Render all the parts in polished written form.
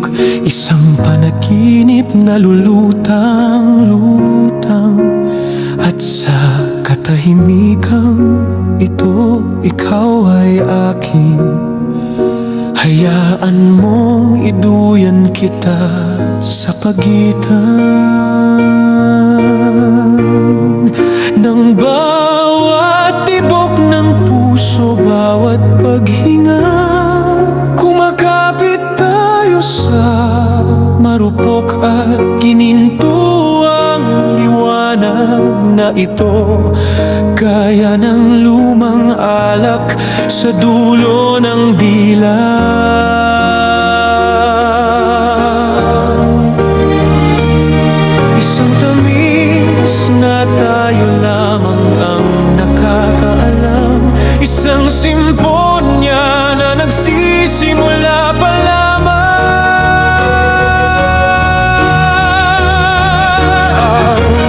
bundok, isang panaginip na lulutang-lutang. At sa katahimikang ito, ikaw ay akin. Hayaan mong iduyan kita sa pagitan ng bawat tibok ng puso, bawat paghinga. Kumakapit tayo sa marupok at gininto ang liwanag na ito, gaya ng lumang alak sa dulo ng dila. Isang tamis na tayo lamang ang nakakaalam, isang simponya na nagsisimula pa lamang.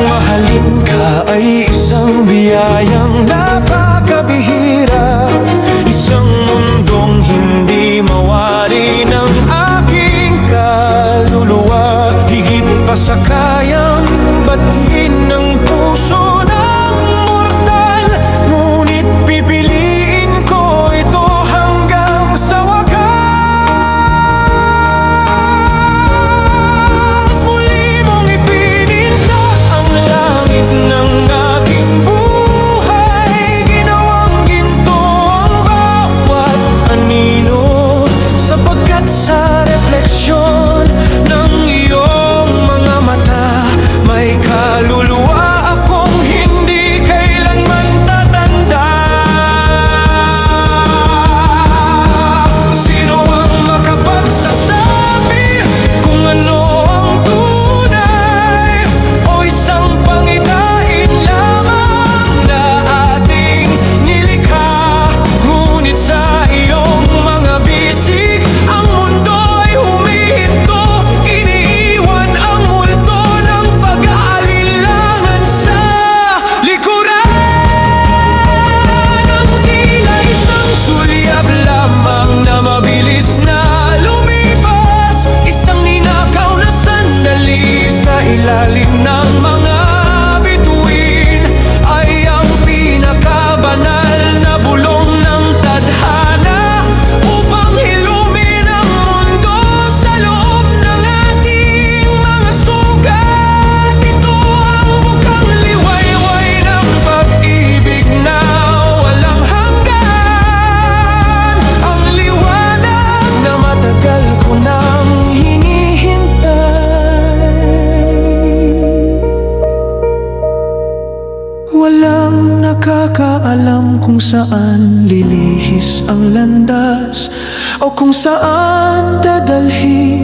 Mahalin ka ay isang biyayang napakabihira, isang mundong hindi mawari ng aking kaluluwa. Higit pa sa kayang batin ng puso ng mortal, ngunit pipiliin ko ito hanggang sa wakas. Muli mong ipininta ang langit ng aking buhay, ginawang ginto ang bawat anino, sapagkat sa refleksyon ng iyong mga mata may kaluluwa akong hindi kailanman tatanda. Sino ang makapagsasabi kung ano ang tunay, o isang pangitain lamang na ating nilikha? Ngunit sa iyong mga bisig ang mundo'y humihinto, iniiwan ang multo ng pag-aalilangan sa likuran. Ang tila isang sulyap lamang na mabilis na lumipas, isang ninakaw na sandali sa ilalim ng mga bituin, ay ang pinakabanal na bulong ng tadhana upang hilumin ang mundo sa loob ng ating mga sugat. Ito ang bukang liwayway ng pag-ibig na walang hanggan, ang liwanag na matagal ko nang hinihintay. Walang nakakaalam kung saan lilihis ang landas, o kung saan dadalhin